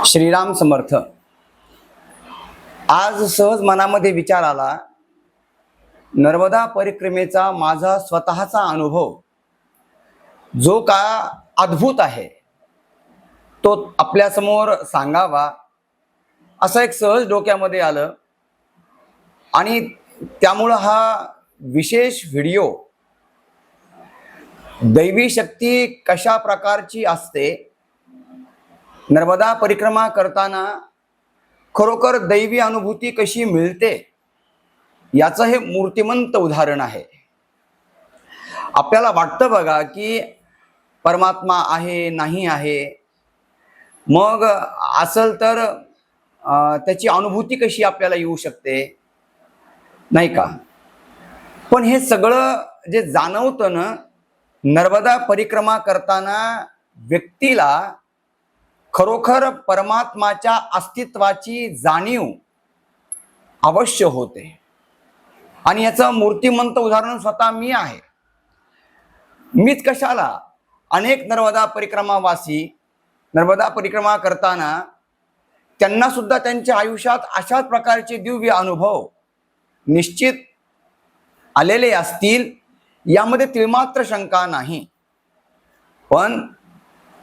श्रीराम समर्थ। आज सहज मनामध्ये विचार आला, नर्मदा परिक्रमेचा माझा स्वतःचा अनुभव जो का अद्भुत आहे तो आपल्या समोर सांगावा असं एक सहज डोक्यामध्ये आलं आणि त्यामुळं हा विशेष व्हिडिओ दैवी शक्ती कशा प्रकारची असते, नर्मदा परिक्रमा करताना खरोखर दैवी अनुभूती कशी मिळते याचं हे मूर्तिमंत उदाहरण आहे। आपल्याला वाटतं बघा की परमात्मा आहे नाही आहे, मग असेल तर त्याची अनुभूती कशी आपल्याला येऊ शकते, नाही का? पण हे सगळं जे जाणवतं ना, नर्मदा परिक्रमा करताना व्यक्तीला खरोखर परमात्माच्या अस्तित्वाची जाणीव अवश्य होते। आणि याचं मूर्तिमंत उदाहरण स्वतः मी आहे। मीच कशाला, अनेक नर्मदा परिक्रमावासी नर्मदा परिक्रमा करताना त्यांना सुद्धा त्यांच्या आयुष्यात अशाच प्रकारचे दिव्य अनुभव निश्चित आलेले असतील, यामध्ये तिळमात्र शंका नाही। पण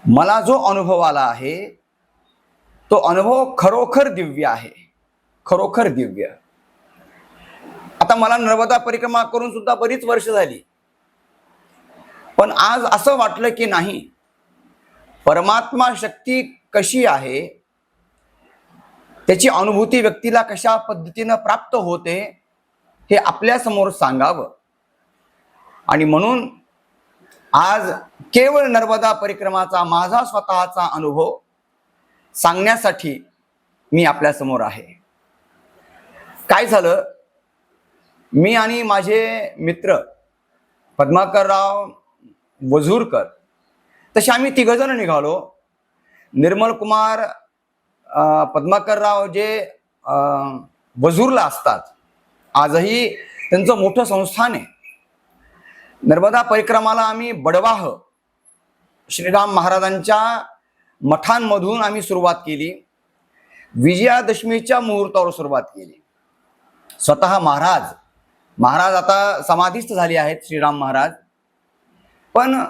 मला जो अनुभव आला आहे तो अनुभव खरोखर दिव्य आहे, खरोखर दिव्य। आता मला नर्मदा परिक्रमा करून सुद्धा बरीच वर्ष झाली, पण आज असं वाटलं की नाही, परमात्मा शक्ती कशी आहे, त्याची अनुभूती व्यक्तीला कशा पद्धतीनं प्राप्त होते हे आपल्या समोर सांगावं। आणि म्हणून आज केवळ नर्मदा परिक्रमाचा माझा स्वतःचा अनुभव सांगण्यासाठी मी आपल्या समोर आहे। काय झालं, मी आणि माझे मित्र पद्माकरराव वझुरकर तसे आम्ही तिघजण निघालो। निर्मल कुमार पद्माकरराव जे वझूरला असतात, आजही त्यांचं मोठं संस्थान आहे। नर्मदा परिक्रमाला आम्ही बडवाह श्रीराम महाराजांच्या मठांमधून आम्ही सुरुवात केली। विजयादशमीच्या मुहूर्तावर सुरुवात केली। स्वतः महाराज आता समाधीस्थ झाले आहेत, श्रीराम महाराज। पण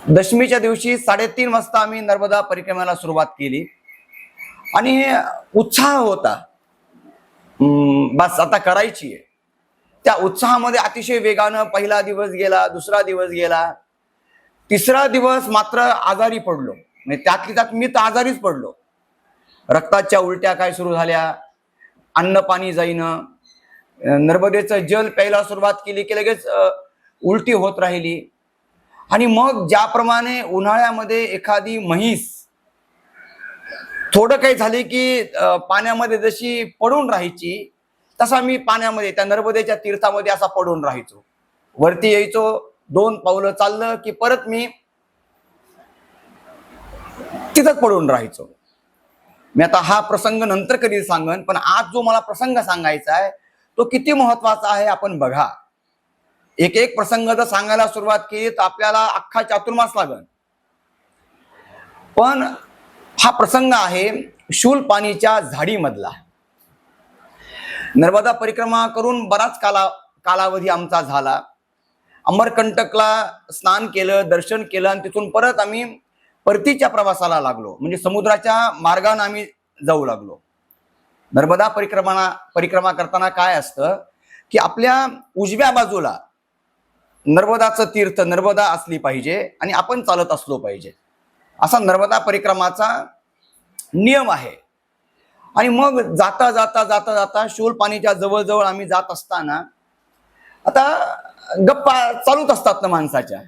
दशमीच्या दिवशी 3:30 वाजता आम्ही नर्मदा परिक्रमेला सुरुवात केली आणि उत्साह होता, बस आता करायची आहे। त्या उत्साहामध्ये अतिशय वेगानं पहिला दिवस गेला, दुसरा दिवस गेला, तिसरा दिवस मात्र आजारी पडलो। म्हणजे त्यातली त्यात मी तर आजारीच पडलो। रक्ताच्या उलट्या काय सुरू झाल्या, अन्न पाणी जाईनं, नर्मदेचं जल प्यायला सुरुवात केली की लगेच उलटी होत राहिली। आणि मग ज्याप्रमाणे उन्हाळ्यामध्ये एखादी म्हैस थोडं काही झाले की पाण्यामध्ये जशी पडून राहायची, तसा मी पाण्यामध्ये त्या नर्मदेच्या तीर्थामध्ये असा पडून राहायचो। वरती यायचो, 2 पावलं चाललं की परत मी तिथंच पडून राहायचो। मी आता हा प्रसंग नंतर कधी सांगन, पण आज जो मला प्रसंग सांगायचा आहे तो किती महत्वाचा आहे आपण बघा। एक एक प्रसंग जर सांगायला सुरुवात केली तर आपल्याला अख्खा चातुर्मास लागेल। पण हा प्रसंग आहे शूलपाणीच्या झाडीमधला। नर्मदा परिक्रमा करून बराच कालावधी आमचा झाला। अमरकंटकला स्नान केलं, दर्शन केलं आणि तिथून परत आम्ही परतीच्या प्रवासाला लागलो, म्हणजे समुद्राच्या मार्गाने आम्ही जाऊ लागलो। नर्मदा परिक्रमा करताना काय असतं की आपल्या उजव्या बाजूला नर्मदाचं तीर्थ, नर्मदा असली पाहिजे आणि आपण चालत असलो पाहिजे, असा नर्मदा परिक्रमाचा नियम आहे। आणि मग जाता जाता जाता जाता शूलपाणीच्या जवळ आम्ही जात असताना आता गप्पा चालूच असतात ना माणसाच्या।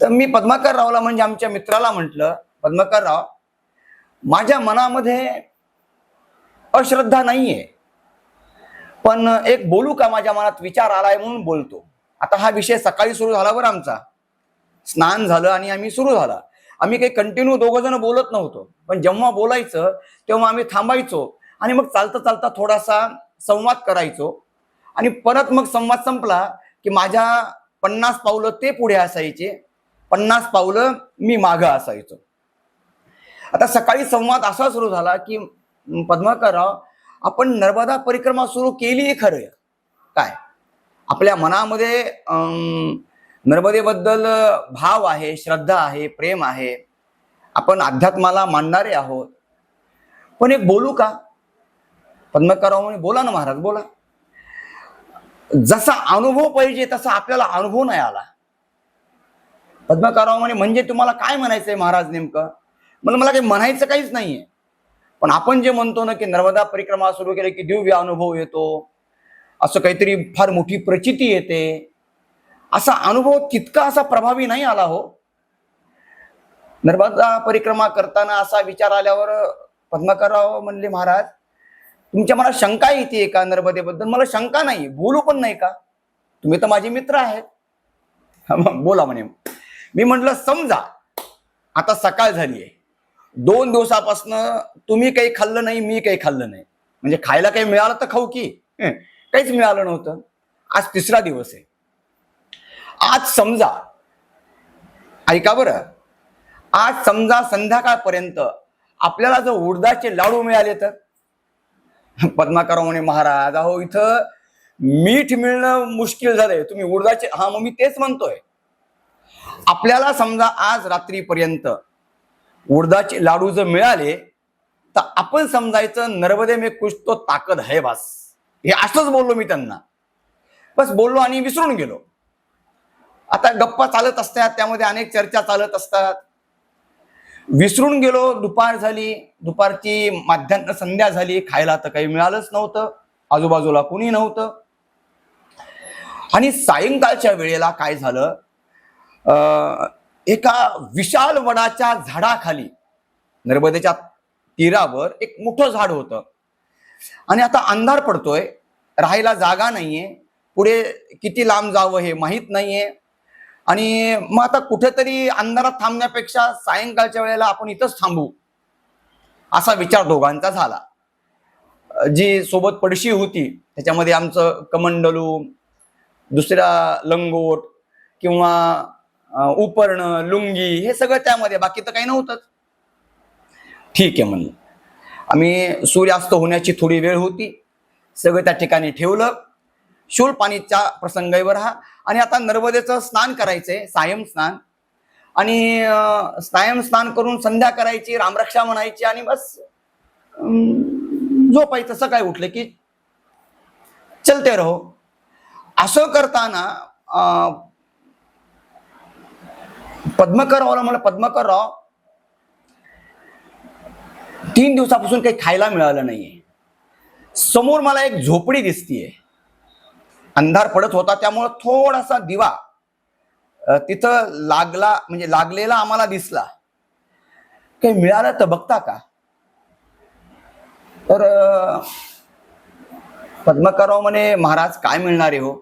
तर मी पद्माकररावला, म्हणजे आमच्या मित्राला म्हटलं, पद्माकरराव, माझ्या मनामध्ये अश्रद्धा नाहीये, पण एक बोलू का, माझ्या मनात विचार आलाय म्हणून बोलतो। आता हा विषय सकाळी सुरू झाला बरं, आमचा स्नान झालं आणि आम्ही सुरू झाला। आम्ही काही कंटिन्यू 2 जण बोलत नव्हतो, पण जेव्हा बोलायचं तेव्हा आम्ही थांबायचो आणि मग चालता चालता थोडासा संवाद करायचो आणि परत मग संवाद संपला की माझ्या 50 पावलं ते पुढे असायचे, 50 पावलं मी मागं असायचो। आता सकाळी संवाद असा सुरू झाला की पद्माकरराव, आपण नर्मदा परिक्रमा सुरू केली खरं, काय आपल्या मनामध्ये नर्मदेबद्दल भाव आहे, श्रद्धा आहे, प्रेम आहे, आपण अध्यात्माला मानणारे आहोत, पण एक बोलू का? पद्माकरराव म्हणे, बोला ना महाराज, बोला. जसा अनुभव पाहिजे तसा आपल्याला अनुभव नाही आला. पद्माकरराव म्हणे, म्हणजे तुम्हाला काय म्हणायचंय महाराज नेमकं? मला काही म्हणायचं काहीच नाहीये, पण आपण जे म्हणतो ना की नर्मदा परिक्रमा सुरू केली की दिव्य अनुभव येतो, असं काहीतरी फार मोठी प्रचिती येते, असा अनुभव तितका असा प्रभावी नाही आला हो. नर्मदा परिक्रमा करताना असा विचार आल्यावर पद्माकरराव म्हणले, महाराज तुमच्या मला शंका येते का नर्मदेबद्दल? मला शंका नाही, बोलू पण नाही का? तुम्ही तर माझे मित्र आहेत. बोला म्हणे. मी म्हटलं, समजा आता सकाळ झालीये, 2 दिवसापासून तुम्ही काही खाल्लं नाही, मी काही खाल्लं नाही, म्हणजे खायला काही मिळालं तर खाऊ की? काहीच मिळालं नव्हतं. आज 3रा दिवस आहे. आज समजा, ऐका बरं, आज समजा संध्याकाळपर्यंत आपल्याला जर उडदाचे लाडू मिळाले तर? पद्माकरराव म्हणे, महाराज अहो इथं मीठ मिळणं मुश्किल झालंय, तुम्ही उडदाचे. हा, मग मी तेच म्हणतोय, आपल्याला समजा आज रात्रीपर्यंत उडदाचे लाडू जर मिळाले तर आपण समजायचं नर्मदे में कुछ तो ताकद है बस. हे असंच बोललो मी त्यांना, बस बोललो आणि विसरून गेलो. आता गप्पा चालत असतात, त्यामध्ये अनेक चर्चा चालत असतात. विसरून गेलो. दुपार झाली, दुपारची माध्यान्ह संध्या झाली, खायला तर काही मिळालंच नव्हतं, आजूबाजूला कुणी नव्हतं. आणि सायंकाळच्या वेळेला काय झालं, एका विशाल वडाच्या झाडाखाली नर्मदेच्या तीरावर एक मोठं झाड होतं आणि आता अंधार पडतोय, राहायला जागा नाहीये, पुढे किती लांब जावं हे माहित नाहीये. आणि मग आता कुठेतरी अंधारात थांबण्यापेक्षा सायंकाळच्या वेळेला आपण इथंच थांबू, असा विचार दोघांचा झाला. जी सोबत पडशी होती त्याच्यामध्ये आमचं कमंडलू, दुसरा लंगोट किंवा उपर्ण, लुंगी, हे सगळं त्यामध्ये, बाकी तर काही नव्हतंच. ठीक आहे म्हणलं. आम्ही सूर्यास्त होण्याची थोडी वेळ होती, सगळं त्या ठिकाणी ठेवलं. शूल पाणीच्या प्रसंगावर हा, आणि आता नर्मदेचं स्नान करायचंय, सायं स्नान. आणि सायं स्नान करून संध्या करायची, रामरक्षा म्हणायची आणि बस झोपायचं. सकाळी उठले की चलते रहो. असं करताना पद्माकररावला मला, पद्माकरराव 3 दिवसापासून काही खायला मिळालं नाहीये. समोर मला एक झोपडी दिसतीये, अंधार पडत होता त्यामुळे थोडासा दिवा तिथं लागला, म्हणजे लागलेला आम्हाला दिसला. काही मिळालं तर बघता का? तर पद्माकरराव म्हणे, महाराज काय मिळणार आहे हो,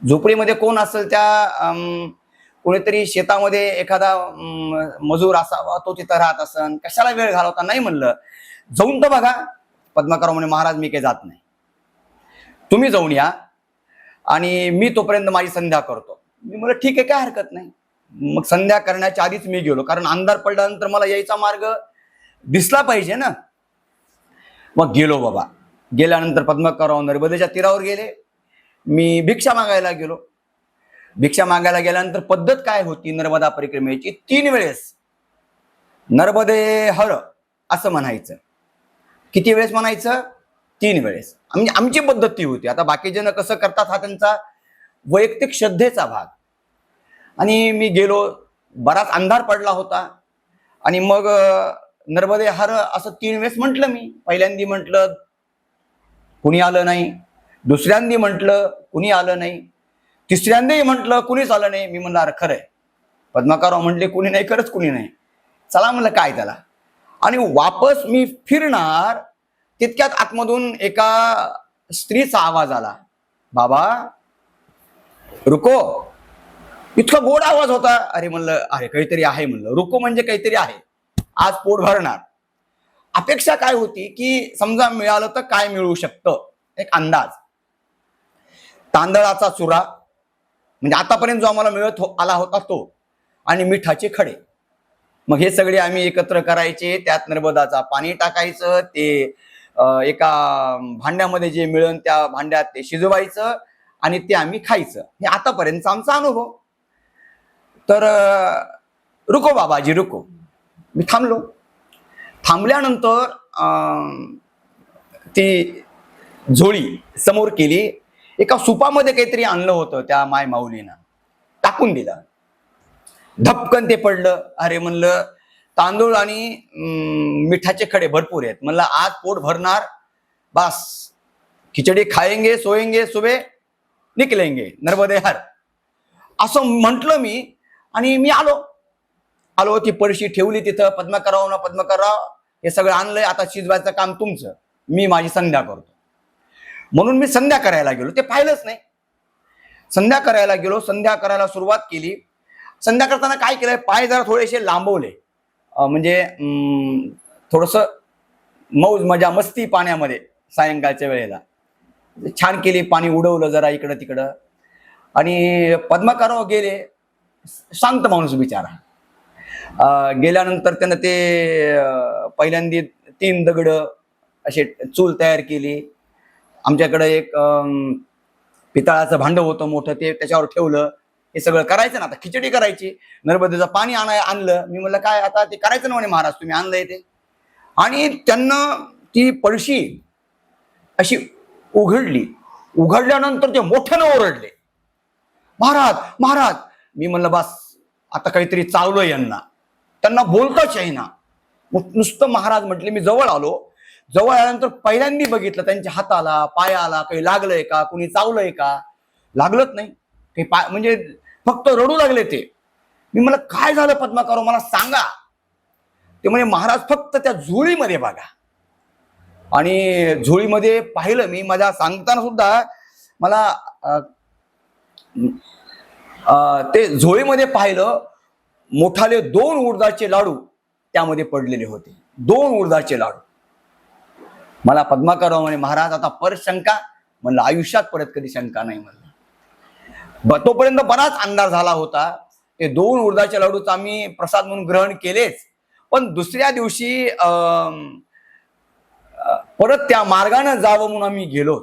झोपडीमध्ये कोण असेल, त्या कोणीतरी शेतामध्ये एखादा मजूर असावा, तो तिथं राहत असन, कशाला वेळ घालवता? नाही म्हणलं, जाऊन तर बघा. पद्माकरराव म्हणे, महाराज मी काही जात नाही, तुम्ही जाऊन या आणि मी तोपर्यंत माझी संध्या करतो. मी म्हणलं ठीक आहे, काय हरकत नाही. मग संध्या करण्याच्या आधीच मी गेलो, कारण अंधार पडल्यानंतर मला यायचा मार्ग दिसला पाहिजे ना. मग गेलो बाबा. गेल्यानंतर पद्माकरराव नर्मदेच्या तीरावर गेले. मी भिक्षा मागायला गेलो. भिक्षा मागायला गेल्यानंतर पद्धत काय होती नर्मदा परिक्रमेची, 3 वेळेस नर्मदे हर असं म्हणायचं. किती वेळेस म्हणायचं? 3 वेळेस. म्हणजे आमची पद्धत ती होती. आता बाकी जण कसं करतात हा त्यांचा वैयक्तिक श्रद्धेचा भाग. आणि मी गेलो, बराच अंधार पडला होता आणि मग नर्मदे हर असं 3 वेळेस म्हटलं मी. पहिल्यांदी म्हटलं, कुणी आलं नाही. दुसऱ्यांदी म्हटलं, कुणी आलं नाही. तिसऱ्यांदाही म्हटलं, कुणीच आलं नाही. मी म्हणलं, अरे खरंय. पद्माकरराव म्हटले, कुणी नाही, खरंच कुणी नाही. चला म्हणलं काय त्याला. आणि वापस मी फिरणार तितक्यात आतमधून एका स्त्रीचा आवाज आला, बाबा रुको. इतका गोड आवाज होता. अरे म्हणलं, अरे काहीतरी आहे म्हणलं, रुको म्हणजे काहीतरी आहे, आज पोट भरणार. अपेक्षा काय होती की समजा मिळालं तर काय मिळू शकतं, एक अंदाज. तांदळाचा चुरा, म्हणजे आतापर्यंत जो आम्हाला मिळत आला होता तो, आणि मिठाचे खडे. मग हे सगळे आम्ही एकत्र करायचे, त्यात नर्मदाचा पाणी टाकायचं, ते एका भांड्यामध्ये जे मिळून त्या भांड्यात ते शिजवायचं आणि ते आम्ही खायचं. हे आतापर्यंतचा आमचा अनुभव. तर रुको बाबाजी रुको, मी थांबलो. थांबल्यानंतर ती झोळी समोर केली. एका सुपामध्ये काहीतरी आणलं होतं त्या माय माऊलीनं, टाकून दिलं. धपकन ते पडलं. अरे म्हणलं तांदूळ आणि मिठाचे खडे भरपूर आहेत. म्हणलं आज पोट भरणार, बस खिचडी खाएंगे, सोएंगे, सुबह निकलेंगे नर्मदे हर, असं म्हटलं मी. आणि मी आलो ती पळशी ठेवली तिथं. पद्मकरराव हे सगळं आणलंय, आता शिजवायचं काम तुमचं, मी माझी संध्या करतो. म्हणून मी संध्या करायला गेलो. ते पाहिलंच नाही. संध्या करायला गेलो, संध्या करायला सुरुवात केली. संध्या करताना काय केलंय, पाय जरा थोडेसे लांबवले, म्हणजे थोडस मौज मजा मस्ती पाण्यामध्ये सायंकाळच्या वेळेला छान केली. पाणी उडवलं जरा इकडं तिकडं. आणि पद्मकरराव गेले, शांत माणूस बिचारा. गेल्यानंतर त्यानं ते पहिल्यांदा 3 दगड असे चूल तयार केली. आमच्याकडे एक पितळाचं भांड होतं मोठं, ते त्याच्यावर ठेवलं. हे सगळं करायचं ना. आता खिचडी करायची, नर्मदेचं पाणी आणलं. मी म्हणलं काय आता ते करायचं ना म्हणे महाराज, तुम्ही आणलंय ते. आणि त्यांना ती पळशी अशी उघडल्यानंतर ते मोठ्यानं ओरडले, महाराज महाराज. मी म्हणलं बस आता काहीतरी चावलं यांना, त्यांना बोलताच येईना. नुसतं महाराज म्हटले. मी जवळ आलो. जवळ आल्यानंतर पहिल्यांदा बघितलं त्यांच्या हाताला पायाला काही लागलंय का, कुणी चावलंय का. लागलंच नाही काही, म्हणजे फक्त रडू लागले ते. मी म्हणलं काय झालं पद्मकरराव, मला सांगा. ते म्हणजे महाराज फक्त त्या झोळीमध्ये बघा. आणि झोळीमध्ये पाहिलं मी, माझ्या सांगताना सुद्धा मला ते झोळीमध्ये पाहिलं, मोठाले 2 उडदाचे लाडू त्यामध्ये पडलेले होते. 2 उडदाचे लाडू. मला पद्मकरराव म्हणे महाराज आता परत शंका. म्हणलं आयुष्यात परत कधी शंका नाही म्हणलं. तोपर्यंत बराच अंधार झाला होता. ते 2 उडदाच्या लाडूच आम्ही प्रसाद म्हणून ग्रहण केलेच. पण दुसऱ्या दिवशी परत त्या मार्गाने जावं म्हणून आम्ही गेलो.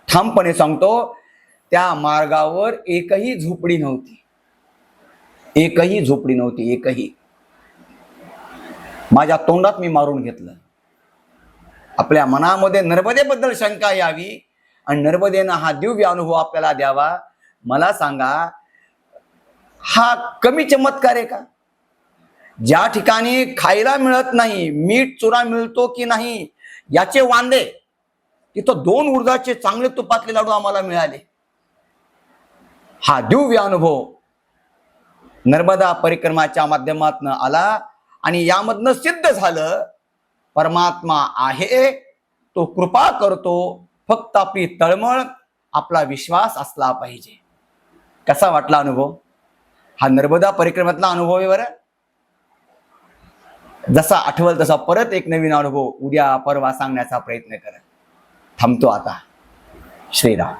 ठामपणे सांगतो, त्या मार्गावर एकही झोपडी नव्हती. एकही. माझ्या तोंडात मी मारून घेतलं. आपल्या मनामध्ये नर्मदेबद्दल शंका यावी आणि नर्मदेनं हा दिव्य अनुभव आपल्याला द्यावा. मला सांगा, हा कमी चमत्कार आहे का? ज्या ठिकाणी खायला मिळत नाही, मीठ चुरा मिळतो की नाही याचे वांदे, तिथं 2 उडदाचे चांगले तुपातले लाडू आम्हाला मिळाले. हा दिव्य अनुभव नर्मदा परिक्रमाच्या माध्यमातून आला. आणि यामधनं सिद्ध झालं, परमात्मा आहे, तो कृपा करतो, फक्त आपली तळमळ, आपला विश्वास असला पाहिजे. कसा वाटला अनुभव? हा नर्मदा परिक्रमेतला अनुभव आहे बरं. जसा आठवल तसा परत एक नवीन अनुभव उद्या परवा सांगण्याचा प्रयत्न करा. थांबतो आता. श्रीराम.